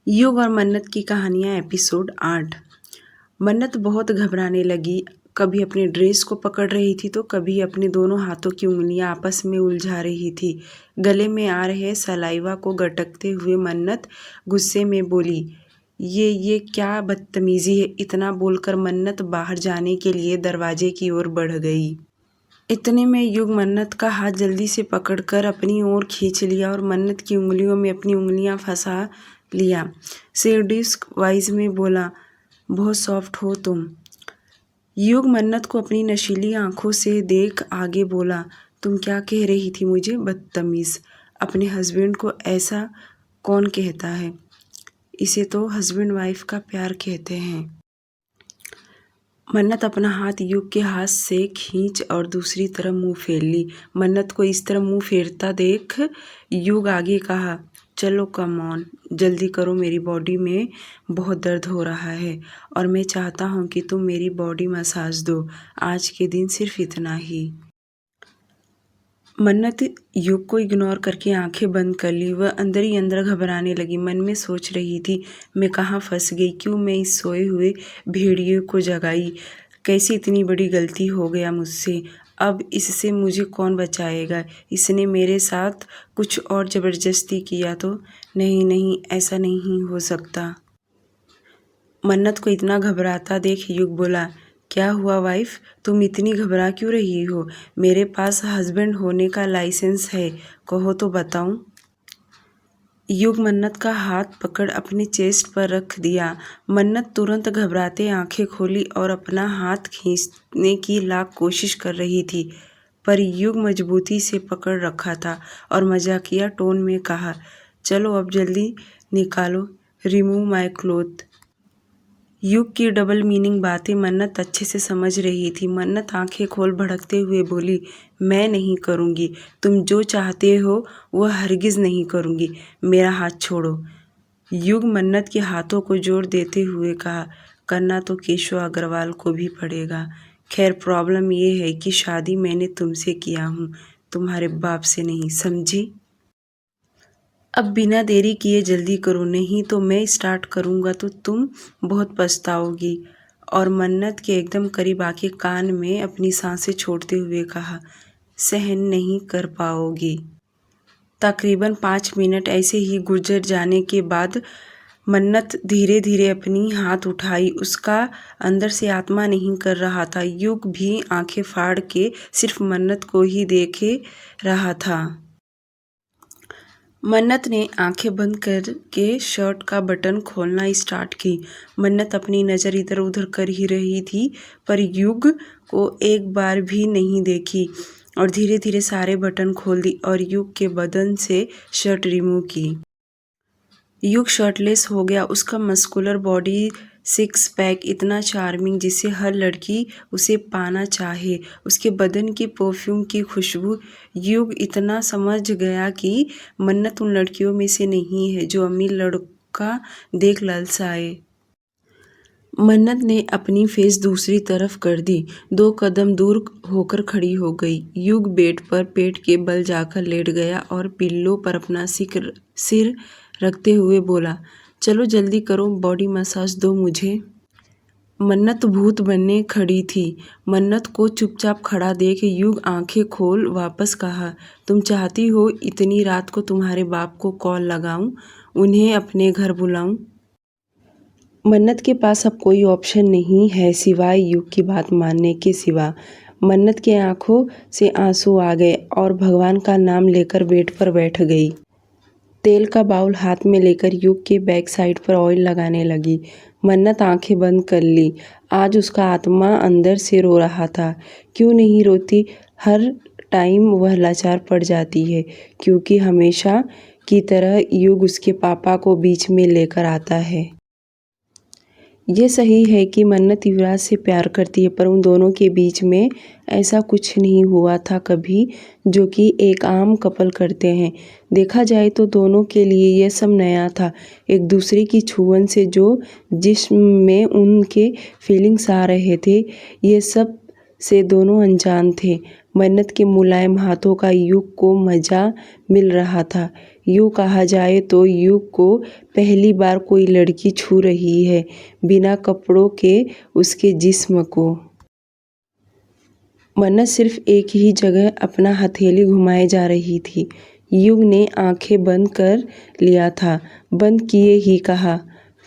युग और मन्नत की कहानियाँ एपिसोड 8। मन्नत बहुत घबराने लगी। कभी अपने ड्रेस को पकड़ रही थी तो कभी अपने दोनों हाथों की उंगलियां आपस में उलझा रही थी। गले में आ रहे सलाइवा को गटकते हुए मन्नत गुस्से में बोली, ये क्या बदतमीजी है। इतना बोलकर मन्नत बाहर जाने के लिए दरवाजे की ओर बढ़ गई। इतने में युग मन्नत का हाथ जल्दी से पकड़कर अपनी ओर खींच लिया और मन्नत की उंगलियों में अपनी उंगलियां फंसा लिया। सेडिस्ट वाइज में बोला, बहुत सॉफ्ट हो तुम। युग मन्नत को अपनी नशीली आंखों से देख आगे बोला, तुम क्या कह रही थी मुझे, बदतमीज। अपने हस्बैंड को ऐसा कौन कहता है? इसे तो हस्बैंड वाइफ का प्यार कहते हैं। मन्नत अपना हाथ युग के हाथ से खींच और दूसरी तरफ मुंह फेर ली। मन्नत को इस तरह मुंह फेरता देख युग आगे कहा, चलो कम ऑन, जल्दी करो, मेरी बॉडी में बहुत दर्द हो रहा है और मैं चाहता हूँ कि तुम मेरी बॉडी मसाज दो। आज के दिन सिर्फ इतना ही। मन्नत युग को इग्नोर करके आंखें बंद कर ली। वह अंदर ही अंदर घबराने लगी। मन में सोच रही थी, मैं कहाँ फंस गई, क्यों मैं इस सोए हुए भेड़िए को जगाई, कैसे इतनी बड़ी गलती हो गया मुझसे। अब इससे मुझे कौन बचाएगा? इसने मेरे साथ कुछ और ज़बरदस्ती किया तो? नहीं, ऐसा नहीं हो सकता। मन्नत को इतना घबराता देख युग बोला, क्या हुआ वाइफ, तुम इतनी घबरा क्यों रही हो? मेरे पास हस्बैंड होने का लाइसेंस है, कहो तो बताऊं। युग मन्नत का हाथ पकड़ अपने चेस्ट पर रख दिया। मन्नत तुरंत घबराते आंखें खोली और अपना हाथ खींचने की लाख कोशिश कर रही थी, पर युग मजबूती से पकड़ रखा था और मजाकिया टोन में कहा, चलो अब जल्दी निकालो, रिमूव माय क्लोथ। युग की डबल मीनिंग बातें मन्नत अच्छे से समझ रही थी। मन्नत आंखें खोल भड़कते हुए बोली, मैं नहीं करूँगी, तुम जो चाहते हो वह हरगिज़ नहीं करूँगी, मेरा हाथ छोड़ो। युग मन्नत के हाथों को जोर देते हुए कहा, करना तो केशव अग्रवाल को भी पड़ेगा। खैर प्रॉब्लम ये है कि शादी मैंने तुमसे किया हूँ, तुम्हारे बाप से नहीं, समझी? अब बिना देरी किए जल्दी करो, नहीं तो मैं स्टार्ट करूँगा तो तुम बहुत पछताओगी। और मन्नत के एकदम करीब आके कान में अपनी सांसें छोड़ते हुए कहा, सहन नहीं कर पाओगी। तकरीबन 5 मिनट ऐसे ही गुजर जाने के बाद मन्नत धीरे धीरे अपनी हाथ उठाई। उसका अंदर से आत्मा नहीं कर रहा था। युग भी आंखें फाड़ के सिर्फ मन्नत को ही देखे रहा था। मन्नत ने आंखें बंद करके शर्ट का बटन खोलना स्टार्ट की। मन्नत अपनी नज़र इधर उधर कर ही रही थी, पर युग को एक बार भी नहीं देखी और धीरे धीरे सारे बटन खोल दी और युग के बदन से शर्ट रिमूव की। युग शर्टलेस हो गया। उसका मस्कुलर बॉडी, सिक्स पैक इतना चार्मिंग जिसे हर लड़की उसे पाना चाहे, उसके बदन की परफ्यूम की खुशबू। युग इतना समझ गया कि मन्नत उन लड़कियों में से नहीं है जो अमीर लड़का देख ललचाए। मन्नत ने अपनी फेस दूसरी तरफ कर दी, 2 कदम दूर होकर खड़ी हो गई। युग बेड पर पेट के बल जाकर लेट गया और पिल्लो पर अपना सिर रखते हुए बोला, चलो जल्दी करो, बॉडी मसाज दो मुझे। मन्नत भूत बनने खड़ी थी। मन्नत को चुपचाप खड़ा देख युग आंखें खोल वापस कहा, तुम चाहती हो इतनी रात को तुम्हारे बाप को कॉल लगाऊं, उन्हें अपने घर बुलाऊं? मन्नत के पास अब कोई ऑप्शन नहीं है सिवाय युग की बात मानने के सिवा। मन्नत के आंखों से आंसू आ गए और भगवान का नाम लेकर बेड पर बैठ गई। तेल का बाउल हाथ में लेकर युग के बैक साइड पर ऑयल लगाने लगी। मन्नत आंखें बंद कर ली। आज उसका आत्मा अंदर से रो रहा था। क्यों नहीं रोती? हर टाइम वह लाचार पड़ जाती है, क्योंकि हमेशा की तरह युग उसके पापा को बीच में लेकर आता है। ये सही है कि मन्नत युवराज से प्यार करती है, पर उन दोनों के बीच में ऐसा कुछ नहीं हुआ था कभी जो कि एक आम कपल करते हैं। देखा जाए तो दोनों के लिए यह सब नया था। एक दूसरे की छुअन से जो जिस्म में उनके फीलिंग्स आ रहे थे, ये सब से दोनों अनजान थे। मन्नत के मुलायम हाथों का युग को मज़ा मिल रहा था। यूँ कहा जाए तो युग को पहली बार कोई लड़की छू रही है, बिना कपड़ों के उसके जिस्म को। मन्नत सिर्फ एक ही जगह अपना हथेली घुमाए जा रही थी। युग ने आंखें बंद कर लिया था। बंद किए ही कहा,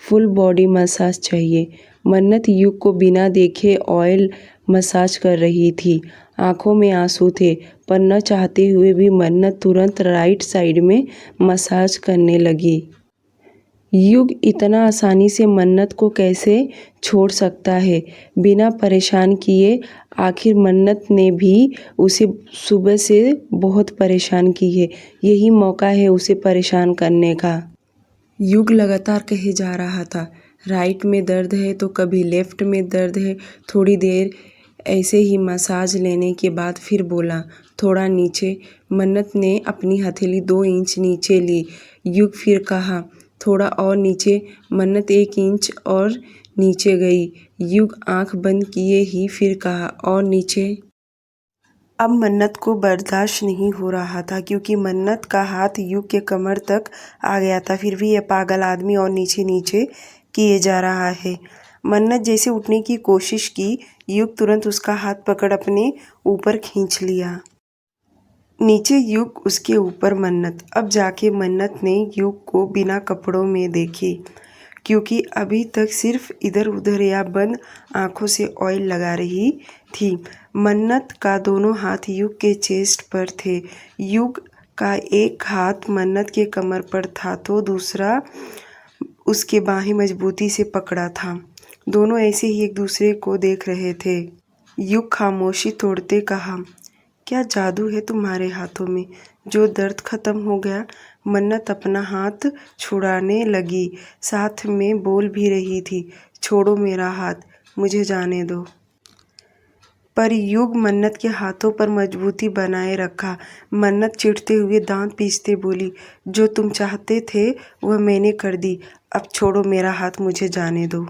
फुल बॉडी मसाज चाहिए। मन्नत युग को बिना देखे ऑयल मसाज कर रही थी। आंखों में आंसू थे, पर न चाहते हुए भी मन्नत तुरंत राइट साइड में मसाज करने लगी। युग इतना आसानी से मन्नत को कैसे छोड़ सकता है, बिना परेशान किए। आखिर मन्नत ने भी उसे सुबह से बहुत परेशान की है, यही मौका है उसे परेशान करने का। युग लगातार कहे जा रहा था, राइट में दर्द है तो कभी लेफ्ट में दर्द है। थोड़ी देर ऐसे ही मसाज लेने के बाद फिर बोला, थोड़ा नीचे। मन्नत ने अपनी हथेली 2 इंच नीचे ली। युग फिर कहा, थोड़ा और नीचे। मन्नत 1 इंच और नीचे गई। युग आंख बंद किए ही फिर कहा, और नीचे। अब मन्नत को बर्दाश्त नहीं हो रहा था, क्योंकि मन्नत का हाथ युग के कमर तक आ गया था। फिर भी यह पागल आदमी और नीचे नीचे किए जा रहा है। मन्नत जैसे उठने की कोशिश की, युग तुरंत उसका हाथ पकड़ अपने ऊपर खींच लिया। नीचे युग, उसके ऊपर मन्नत। अब जाके मन्नत ने युग को बिना कपड़ों में देखी, क्योंकि अभी तक सिर्फ इधर उधर या बंद आंखों से ऑयल लगा रही थी। मन्नत का दोनों हाथ युग के चेस्ट पर थे। युग का एक हाथ मन्नत के कमर पर था तो दूसरा उसके बाहें मजबूती से पकड़ा था। दोनों ऐसे ही एक दूसरे को देख रहे थे। युग खामोशी तोड़ते कहा, क्या जादू है तुम्हारे हाथों में, जो दर्द खत्म हो गया। मन्नत अपना हाथ छुड़ाने लगी, साथ में बोल भी रही थी, छोड़ो मेरा हाथ, मुझे जाने दो। पर युग मन्नत के हाथों पर मजबूती बनाए रखा। मन्नत चिढ़ते हुए दांत पीसते बोली, जो तुम चाहते थे वह मैंने कर दी, अब छोड़ो मेरा हाथ, मुझे जाने दो।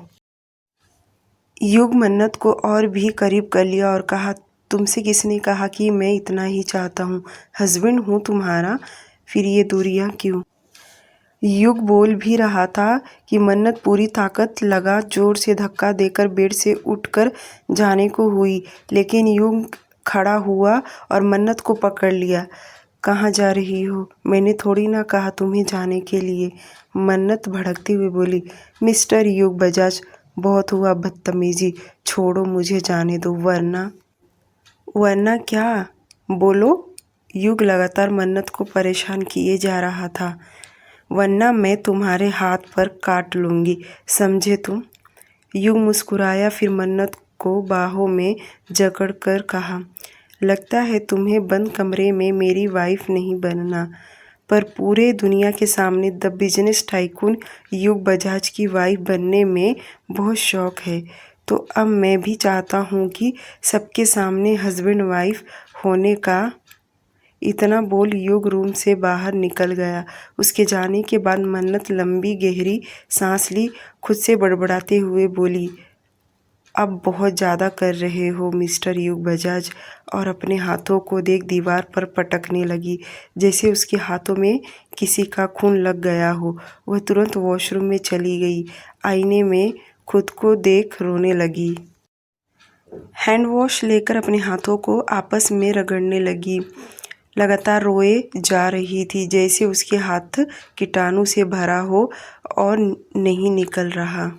युग मन्नत को और भी करीब कर लिया और कहा, तुमसे किसने कहा कि मैं इतना ही चाहता हूँ, हस्बैंड हूँ तुम्हारा, फिर ये दूरियाँ क्यों। युग बोल भी रहा था कि मन्नत पूरी ताकत लगा जोर से धक्का देकर बेड से उठकर जाने को हुई, लेकिन युग खड़ा हुआ और मन्नत को पकड़ लिया। कहाँ जा रही हो, मैंने थोड़ी ना कहा तुम्हें जाने के लिए। मन्नत भड़कती हुई बोली, मिस्टर युग बजाज, बहुत हुआ बदतमीजी, छोड़ो मुझे जाने दो, वरना क्या, बोलो। युग लगातार मन्नत को परेशान किए जा रहा था। वरना मैं तुम्हारे हाथ पर काट लूँगी, समझे तुम। युग मुस्कुराया, फिर मन्नत को बाहों में जकड़ कर कहा, लगता है तुम्हें बंद कमरे में मेरी वाइफ नहीं बनना, पर पूरे दुनिया के सामने द बिजनेस टाइकून युग बजाज की वाइफ बनने में बहुत शौक है। तो अब मैं भी चाहता हूँ कि सबके सामने हस्बैंड वाइफ होने का। इतना बोल युग रूम से बाहर निकल गया। उसके जाने के बाद मन्नत लंबी गहरी सांस ली, खुद से बड़बड़ाते हुए बोली, अब बहुत ज़्यादा कर रहे हो मिस्टर युग बजाज, और अपने हाथों को देख दीवार पर पटकने लगी, जैसे उसके हाथों में किसी का खून लग गया हो। वह तुरंत वॉशरूम में चली गई। आईने में खुद को देख रोने लगी। हैंड वॉश लेकर अपने हाथों को आपस में रगड़ने लगी। लगातार रोए जा रही थी, जैसे उसके हाथ कीटाणु से भरा हो और नहीं निकल रहा।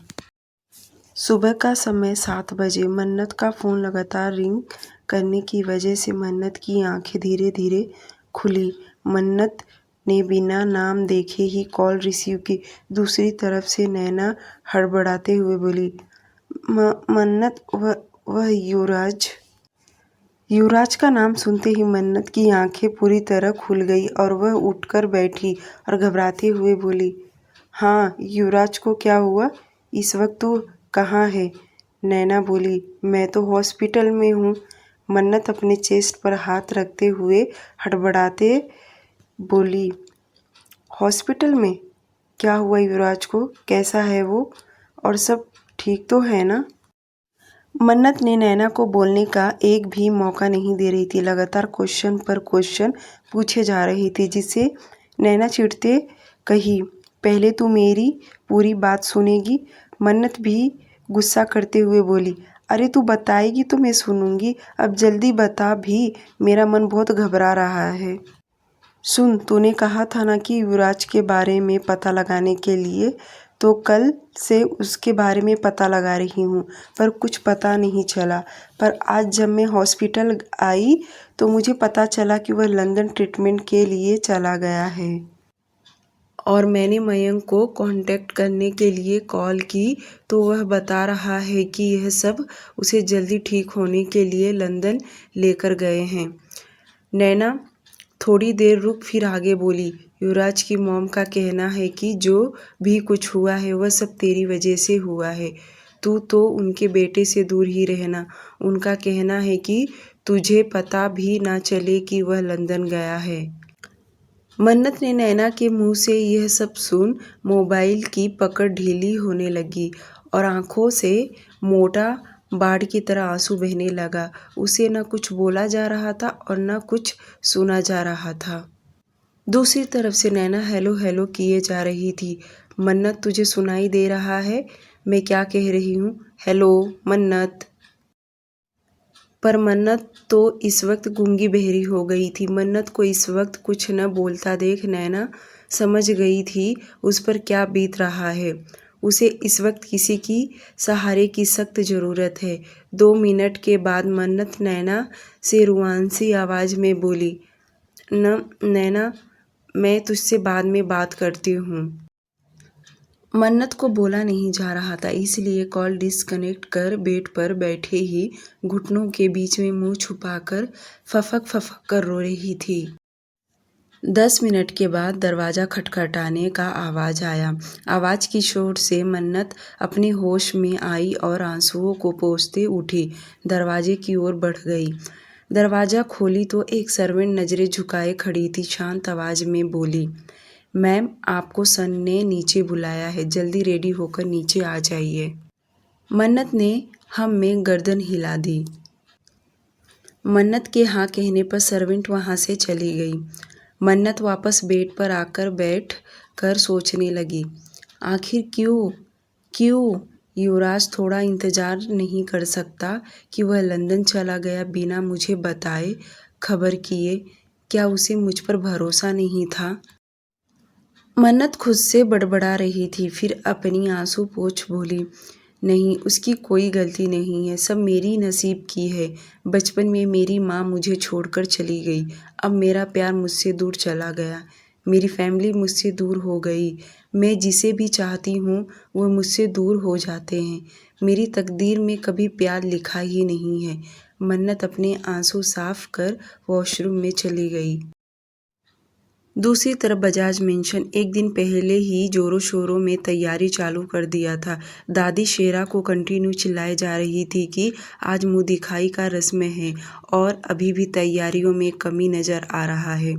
सुबह का समय 7 बजे। मन्नत का फ़ोन लगातार रिंग करने की वजह से मन्नत की आंखें धीरे धीरे खुली। मन्नत ने बिना नाम देखे ही कॉल रिसीव की। दूसरी तरफ से नैना हड़बड़ाते हुए बोली, मन्नत, वह युवराज का नाम सुनते ही मन्नत की आंखें पूरी तरह खुल गई और वह उठकर बैठी और घबराते हुए बोली, हाँ युवराज को क्या हुआ, इस वक्त तू कहाँ है। नैना बोली, मैं तो हॉस्पिटल में हूँ। मन्नत अपने चेस्ट पर हाथ रखते हुए हड़बड़ाते बोली, हॉस्पिटल में क्या हुआ युवराज को, कैसा है वो, और सब ठीक तो है ना। मन्नत ने नैना को बोलने का एक भी मौका नहीं दे रही थी। लगातार क्वेश्चन पर क्वेश्चन पूछे जा रही थी, जिससे नैना चिढ़ते कही, पहले तू मेरी पूरी बात सुनेगी। मन्नत भी गुस्सा करते हुए बोली, अरे तू बताएगी तो मैं सुनूंगी, अब जल्दी बता भी, मेरा मन बहुत घबरा रहा है। सुन, तूने कहा था ना कि युवराज के बारे में पता लगाने के लिए, तो कल से उसके बारे में पता लगा रही हूँ, पर कुछ पता नहीं चला। पर आज जब मैं हॉस्पिटल आई तो मुझे पता चला कि वह लंदन ट्रीटमेंट के लिए चला गया है। और मैंने मयंक को कांटेक्ट करने के लिए कॉल की तो वह बता रहा है कि यह सब उसे जल्दी ठीक होने के लिए लंदन लेकर गए हैं। नैना थोड़ी देर रुक फिर आगे बोली, युवराज की मॉम का कहना है कि जो भी कुछ हुआ है वह सब तेरी वजह से हुआ है। तू तो उनके बेटे से दूर ही रहना। उनका कहना है कि तुझे पता भी ना चले कि वह लंदन गया है। मन्नत ने नैना के मुंह से यह सब सुन मोबाइल की पकड़ ढीली होने लगी और आंखों से मोटा बाढ़ की तरह आंसू बहने लगा। उसे न कुछ बोला जा रहा था और न कुछ सुना जा रहा था। दूसरी तरफ से नैना हेलो हेलो किए जा रही थी। मन्नत, तुझे सुनाई दे रहा है मैं क्या कह रही हूँ? हेलो मन्नत। पर मन्नत तो इस वक्त गूंगी बहरी हो गई थी। मन्नत को इस वक्त कुछ न बोलता देख नैना समझ गई थी उस पर क्या बीत रहा है। उसे इस वक्त किसी की सहारे की सख्त ज़रूरत है। 2 मिनट के बाद मन्नत नैना से रुआंसी आवाज़ में बोली, नैना, मैं तुझसे बाद में बात करती हूँ। मन्नत को बोला नहीं जा रहा था, इसलिए कॉल डिस्कनेक्ट कर बेड पर बैठे ही घुटनों के बीच में मुंह छुपाकर फफक फफक कर रो रही थी। 10 मिनट के बाद दरवाज़ा खटखटाने का आवाज़ आया। आवाज़ की चोट से मन्नत अपने होश में आई और आंसुओं को पोंछते उठी दरवाजे की ओर बढ़ गई। दरवाज़ा खोली तो एक सर्वेंट नज़रें झुकाए खड़ी थी। शांत आवाज़ में बोली, मैम, आपको सन ने नीचे बुलाया है, जल्दी रेडी होकर नीचे आ जाइए। मन्नत ने हम में गर्दन हिला दी। मन्नत के हाँ कहने पर सर्वेंट वहाँ से चली गई। मन्नत वापस बेड पर आकर बैठ कर सोचने लगी, आखिर क्यों युवराज थोड़ा इंतज़ार नहीं कर सकता कि वह लंदन चला गया बिना मुझे बताए, खबर किए? क्या उसे मुझ पर भरोसा नहीं था? मन्नत खुद से बड़बड़ा रही थी, फिर अपनी आंसू पोंछ बोली, नहीं, उसकी कोई गलती नहीं है, सब मेरी नसीब की है। बचपन में मेरी माँ मुझे छोड़कर चली गई, अब मेरा प्यार मुझसे दूर चला गया, मेरी फैमिली मुझसे दूर हो गई, मैं जिसे भी चाहती हूँ वो मुझसे दूर हो जाते हैं, मेरी तकदीर में कभी प्यार लिखा ही नहीं है। मन्नत अपने आंसू साफ कर वॉशरूम में चली गई। दूसरी तरफ बजाज मेंशन एक दिन पहले ही जोरों शोरों में तैयारी चालू कर दिया था। दादी शेरा को कंटिन्यू चिल्लाए जा रही थी कि आज मुंह दिखाई का रस्म है और अभी भी तैयारियों में कमी नज़र आ रहा है।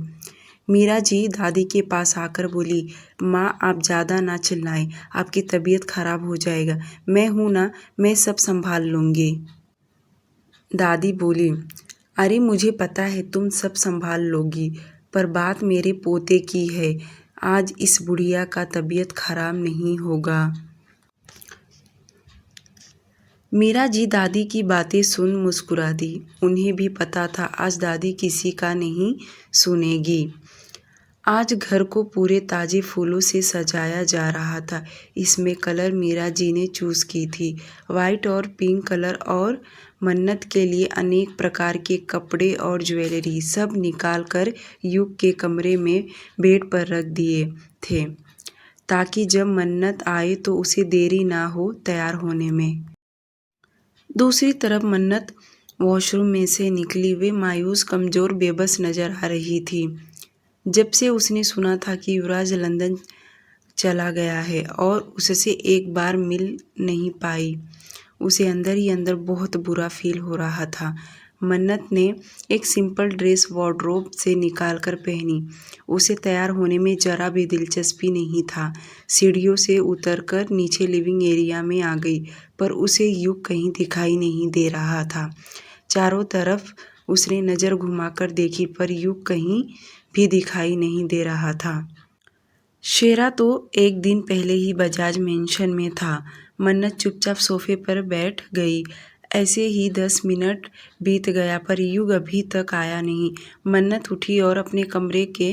मीरा जी दादी के पास आकर बोली, माँ, आप ज़्यादा ना चिल्लाएं, आपकी तबीयत खराब हो जाएगा। मैं हूँ ना, मैं सब संभाल लूँगी। दादी बोली, अरे मुझे पता है तुम सब संभाल लोगी, पर बात मेरे पोते की है। आज इस बुढ़िया का तबीयत खराब नहीं होगा। मीरा जी दादी की बातें सुन मुस्कुरा दी। उन्हें भी पता था आज दादी किसी का नहीं सुनेगी। आज घर को पूरे ताज़े फूलों से सजाया जा रहा था। इसमें कलर मीरा जी ने चूज़ की थी, वाइट और पिंक कलर, और मन्नत के लिए अनेक प्रकार के कपड़े और ज्वेलरी सब निकाल कर युग के कमरे में बेड पर रख दिए थे, ताकि जब मन्नत आए तो उसे देरी ना हो तैयार होने में। दूसरी तरफ मन्नत वॉशरूम में से निकली वे मायूस, कमज़ोर, बेबस नज़र आ रही थी। जब से उसने सुना था कि युवराज लंदन चला गया है और उससे एक बार मिल नहीं पाई, उसे अंदर ही अंदर बहुत बुरा फील हो रहा था। मन्नत ने एक सिंपल ड्रेस वार्डरोब से निकाल कर पहनी। उसे तैयार होने में ज़रा भी दिलचस्पी नहीं था। सीढ़ियों से उतरकर नीचे लिविंग एरिया में आ गई, पर उसे युग कहीं दिखाई नहीं दे रहा था। चारों तरफ उसने नज़र घुमाकर देखी, पर युग कहीं भी दिखाई नहीं दे रहा था। शेरा तो एक दिन पहले ही बजाज मेंशन में था। मन्नत चुपचाप सोफे पर बैठ गई। ऐसे ही 10 मिनट बीत गया पर युग अभी तक आया नहीं। मन्नत उठी और अपने कमरे के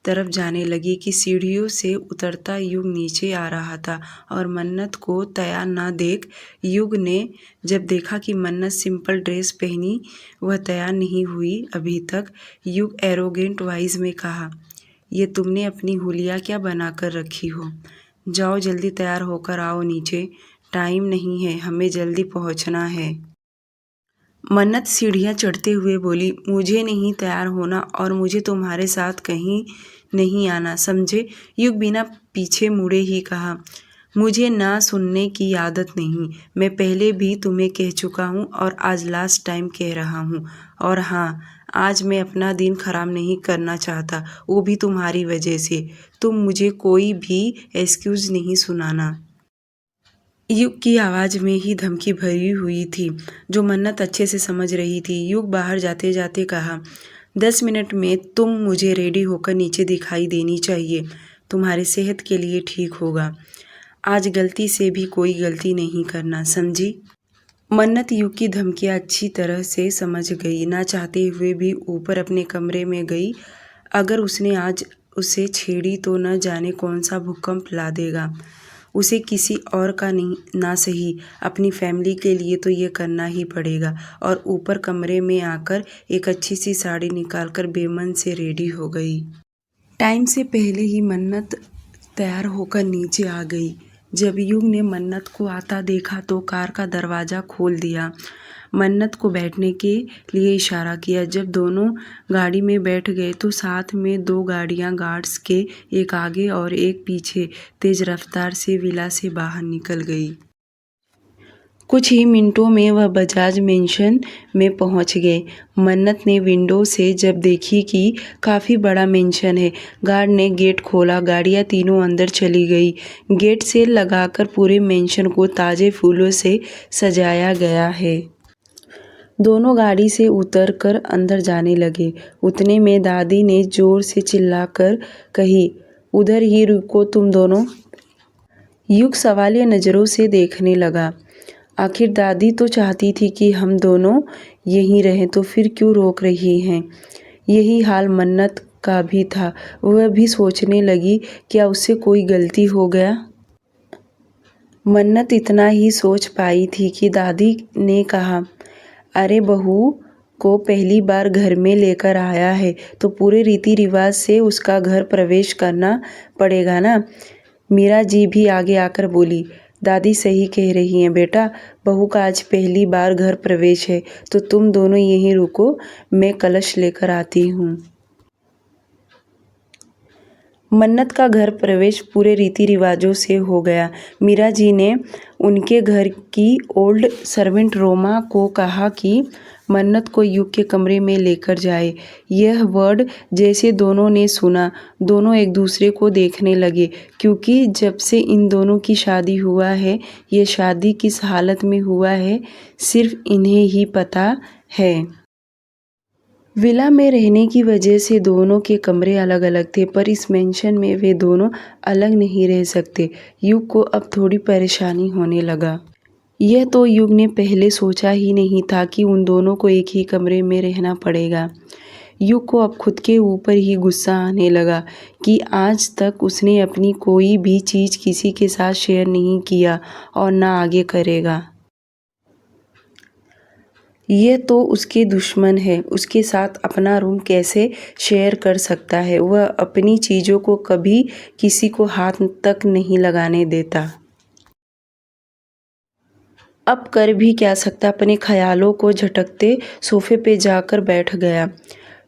तरफ जाने लगी कि सीढ़ियों से उतरता युग नीचे आ रहा था और मन्नत को तैयार ना देख युग ने जब देखा कि मन्नत सिंपल ड्रेस पहनी वह तैयार नहीं हुई अभी तक, युग एरोगेंट वॉइस में कहा, ये तुमने अपनी हुलिया क्या बना कर रखी हो? जाओ जल्दी तैयार होकर आओ नीचे, टाइम नहीं है, हमें जल्दी पहुंचना है। मन्नत सीढ़ियाँ चढ़ते हुए बोली, मुझे नहीं तैयार होना और मुझे तुम्हारे साथ कहीं नहीं आना, समझे? युग बिना पीछे मुड़े ही कहा, मुझे ना सुनने की आदत नहीं। मैं पहले भी तुम्हें कह चुका हूँ और आज लास्ट टाइम कह रहा हूँ। और हाँ, आज मैं अपना दिन खराब नहीं करना चाहता, वो भी तुम्हारी वजह से। तुम मुझे कोई भी एक्सक्यूज़ नहीं सुनाना। युग की आवाज़ में ही धमकी भरी हुई थी, जो मन्नत अच्छे से समझ रही थी। युग बाहर जाते जाते कहा, 10 मिनट में तुम मुझे रेडी होकर नीचे दिखाई देनी चाहिए, तुम्हारी सेहत के लिए ठीक होगा। आज गलती से भी कोई गलती नहीं करना, समझी? मन्नत युग की धमकियाँ अच्छी तरह से समझ गई। ना चाहते हुए भी ऊपर अपने कमरे में गई। अगर उसने आज उसे छेड़ी तो न जाने कौन सा भूकंप ला देगा। उसे किसी और का नहीं, ना सही अपनी फैमिली के लिए तो ये करना ही पड़ेगा। और ऊपर कमरे में आकर एक अच्छी सी साड़ी निकालकर बेमन से रेडी हो गई। टाइम से पहले ही मन्नत तैयार होकर नीचे आ गई। जब युग ने मन्नत को आता देखा तो कार का दरवाज़ा खोल दिया, मन्नत को बैठने के लिए इशारा किया। जब दोनों गाड़ी में बैठ गए तो साथ में 2 गाड़ियां गार्ड्स के, एक आगे और एक पीछे, तेज रफ्तार से विला से बाहर निकल गई। कुछ ही मिनटों में वह बजाज मेंशन में पहुंच गए। मन्नत ने विंडो से जब देखी कि काफ़ी बड़ा मेंशन है, गार्ड ने गेट खोला, गाड़ियां तीनों अंदर चली गई। गेट से लगाकर पूरे मेंशन को ताज़े फूलों से सजाया गया है। दोनों गाड़ी से उतरकर अंदर जाने लगे। उतने में दादी ने जोर से चिल्लाकर कही, उधर ही रुको तुम दोनों। युग सवालिया नज़रों से देखने लगा। आखिर दादी तो चाहती थी कि हम दोनों यहीं रहें, तो फिर क्यों रोक रही हैं? यही हाल मन्नत का भी था। वह भी सोचने लगी, क्या उससे कोई गलती हो गया? मन्नत इतना ही सोच पाई थी कि दादी ने कहा, अरे बहू को पहली बार घर में लेकर आया है तो पूरे रीति रिवाज से उसका घर प्रवेश करना पड़ेगा ना। मीरा जी भी आगे आकर बोली, दादी सही कह रही हैं बेटा, बहू का आज पहली बार घर प्रवेश है, तो तुम दोनों यहीं रुको, मैं कलश लेकर आती हूँ। मन्नत का घर प्रवेश पूरे रीति रिवाजों से हो गया। मीरा जी ने उनके घर की ओल्ड सर्वेंट रोमा को कहा कि मन्नत को युग के कमरे में लेकर जाए। यह वर्ड जैसे दोनों ने सुना, दोनों एक दूसरे को देखने लगे, क्योंकि जब से इन दोनों की शादी हुआ है, ये शादी किस हालत में हुआ है सिर्फ इन्हें ही पता है। विला में रहने की वजह से दोनों के कमरे अलग अलग थे, पर इस मेंशन में वे दोनों अलग नहीं रह सकते। युग को अब थोड़ी परेशानी होने लगा। यह तो युग ने पहले सोचा ही नहीं था कि उन दोनों को एक ही कमरे में रहना पड़ेगा। युग को अब खुद के ऊपर ही गुस्सा आने लगा कि आज तक उसने अपनी कोई भी चीज़ किसी के साथ शेयर नहीं किया और ना आगे करेगा। ये तो उसके दुश्मन है, उसके साथ अपना रूम कैसे शेयर कर सकता है? वह अपनी चीज़ों को कभी किसी को हाथ तक नहीं लगाने देता। अब कर भी क्या सकता? अपने ख्यालों को झटकते सोफे पे जाकर बैठ गया।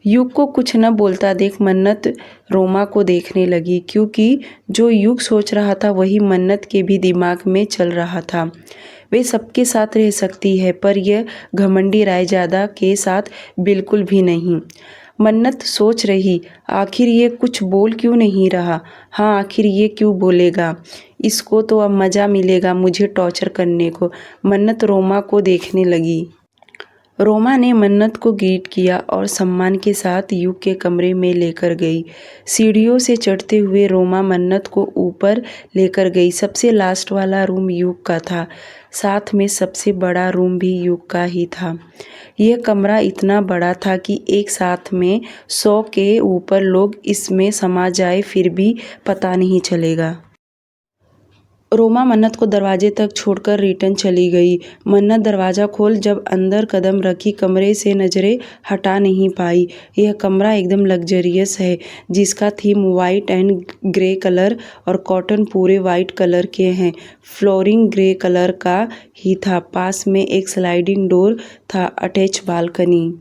युग को कुछ न बोलता देख मन्नत रोमा को देखने लगी, क्योंकि जो युग सोच रहा था वही मन्नत के भी दिमाग में चल रहा था। वे सबके साथ रह सकती है, पर यह घमंडी रायजादा के साथ बिल्कुल भी नहीं। मन्नत सोच रही, आखिर ये कुछ बोल क्यों नहीं रहा? हाँ, आखिर ये क्यों बोलेगा? इसको तो अब मज़ा मिलेगा मुझे टॉर्चर करने को। मन्नत रोमा को देखने लगी। रोमा ने मन्नत को ग्रीट किया और सम्मान के साथ युग के कमरे में लेकर गई। सीढ़ियों से चढ़ते हुए रोमा मन्नत को ऊपर लेकर गई। सबसे लास्ट वाला रूम युग का था, साथ में सबसे बड़ा रूम भी युग का ही था। यह कमरा इतना बड़ा था कि एक साथ में 100 के ऊपर लोग इसमें समा जाए फिर भी पता नहीं चलेगा। रोमा मन्नत को दरवाजे तक छोड़कर रिटर्न चली गई। मन्नत दरवाज़ा खोल जब अंदर कदम रखी कमरे से नज़रें हटा नहीं पाई। यह कमरा एकदम लग्जरियस है, जिसका theme white and grey colour और कॉटन पूरे वाइट कलर के हैं। फ्लोरिंग ग्रे कलर का ही था। पास में एक स्लाइडिंग डोर था, अटैच बालकनी।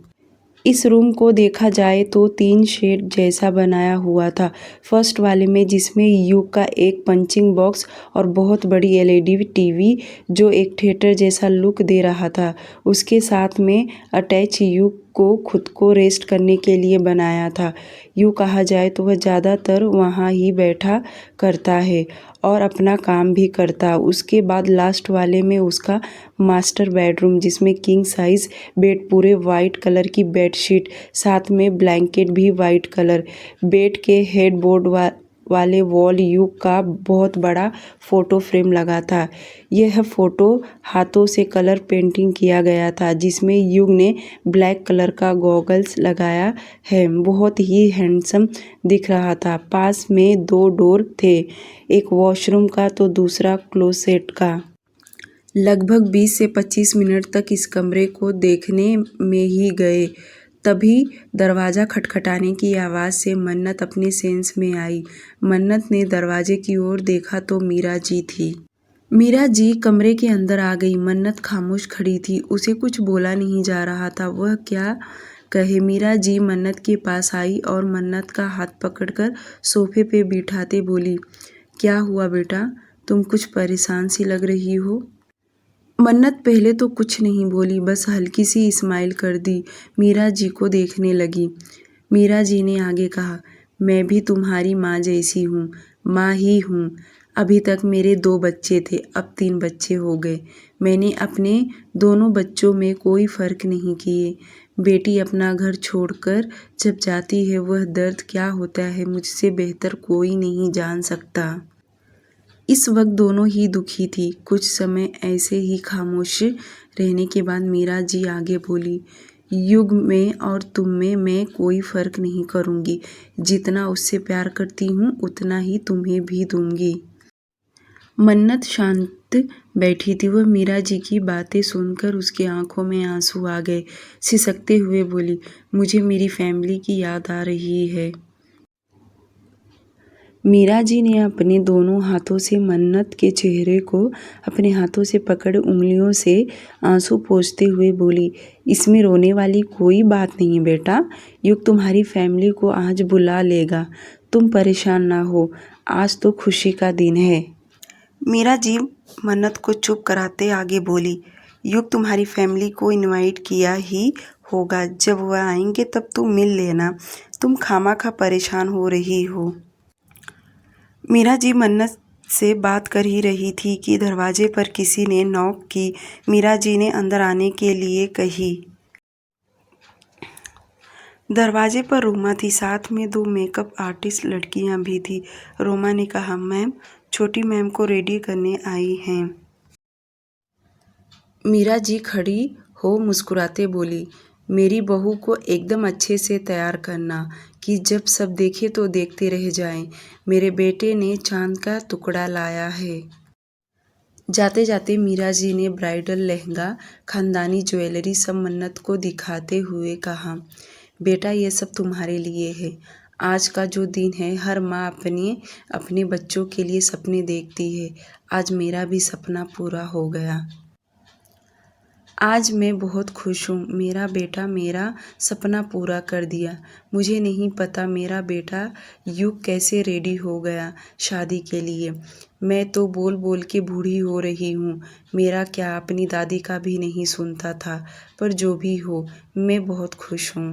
इस रूम को देखा जाए तो 3 शेड जैसा बनाया हुआ था। फर्स्ट वाले में, जिसमें युग का एक पंचिंग बॉक्स और बहुत बड़ी एलईडी टीवी जो एक थिएटर जैसा लुक दे रहा था, उसके साथ में अटैच युग को खुद को रेस्ट करने के लिए बनाया था। यूँ कहा जाए तो वह ज़्यादातर वहाँ ही बैठा करता है और अपना काम भी करता। उसके बाद लास्ट वाले में उसका मास्टर बेडरूम, जिसमें किंग साइज़ बेड, पूरे वाइट कलर की बेडशीट, साथ में ब्लैंकेट भी वाइट कलर। बेड के हेडबोर्ड वाले वॉल युग का बहुत बड़ा फ़ोटो फ्रेम लगा था। यह फ़ोटो हाथों से कलर पेंटिंग किया गया था, जिसमें युग ने ब्लैक कलर का गॉगल्स लगाया है। बहुत ही हैंडसम दिख रहा था। पास में 2 डोर थे, एक वॉशरूम का तो दूसरा क्लोसेट का। लगभग 20 से 25 मिनट तक इस कमरे को देखने में ही गए। तभी दरवाज़ा खटखटाने की आवाज़ से मन्नत अपने सेंस में आई। मन्नत ने दरवाजे की ओर देखा तो मीरा जी थी। मीरा जी कमरे के अंदर आ गई। मन्नत खामोश खड़ी थी, उसे कुछ बोला नहीं जा रहा था। वह क्या कहे। मीरा जी मन्नत के पास आई और मन्नत का हाथ पकड़कर सोफे पे बिठाते बोली, क्या हुआ बेटा, तुम कुछ परेशान सी लग रही हो। मन्नत पहले तो कुछ नहीं बोली, बस हल्की सी स्माइल कर दी। मीरा जी को देखने लगी। मीरा जी ने आगे कहा, मैं भी तुम्हारी माँ जैसी हूँ, माँ ही हूँ। अभी तक मेरे 2 बच्चे थे, अब 3 बच्चे हो गए। मैंने अपने दोनों बच्चों में कोई फ़र्क नहीं किए। बेटी अपना घर छोड़कर जब जाती है, वह दर्द क्या होता है मुझसे बेहतर कोई नहीं जान सकता। इस वक्त दोनों ही दुखी थी। कुछ समय ऐसे ही खामोश रहने के बाद मीरा जी आगे बोली, युग में और तुम में मैं कोई फ़र्क नहीं करूँगी। जितना उससे प्यार करती हूँ उतना ही तुम्हें भी दूँगी। मन्नत शांत बैठी थी। वह मीरा जी की बातें सुनकर उसकी आंखों में आंसू आ गए। सिसकते हुए बोली, मुझे मेरी फैमिली की याद आ रही है। मीरा जी ने अपने दोनों हाथों से मन्नत के चेहरे को अपने हाथों से पकड़ उंगलियों से आंसू पोंछते हुए बोली, इसमें रोने वाली कोई बात नहीं बेटा। युग तुम्हारी फैमिली को आज बुला लेगा, तुम परेशान ना हो। आज तो खुशी का दिन है। मीरा जी मन्नत को चुप कराते आगे बोली, युग तुम्हारी फैमिली को इनवाइट किया ही होगा। जब वह आएंगे तब तुम मिल लेना। तुम खामखा परेशान हो रही हो। मीरा जी मन्नत से बात कर ही रही थी कि दरवाजे पर किसी ने नॉक की। मीरा जी ने अंदर आने के लिए कही। दरवाजे पर रोमा थी, साथ में 2 मेकअप आर्टिस्ट लड़कियां भी थी। रोमा ने कहा, मैम, छोटी मैम को रेडी करने आई हैं। मीरा जी खड़ी हो मुस्कुराते बोली, मेरी बहू को एकदम अच्छे से तैयार करना कि जब सब देखे तो देखते रह जाएं। मेरे बेटे ने चांद का टुकड़ा लाया है। जाते जाते मीरा जी ने ब्राइडल लहंगा, खानदानी ज्वेलरी सब मन्नत को दिखाते हुए कहा, बेटा ये सब तुम्हारे लिए है। आज का जो दिन है, हर माँ अपने बच्चों के लिए सपने देखती है। आज मेरा भी सपना पूरा हो गया। आज मैं बहुत खुश हूँ। मेरा बेटा मेरा सपना पूरा कर दिया। मुझे नहीं पता मेरा बेटा युग कैसे रेडी हो गया शादी के लिए। मैं तो बोल बोल के बूढ़ी हो रही हूँ। मेरा क्या अपनी दादी का भी नहीं सुनता था। पर जो भी हो, मैं बहुत खुश हूँ।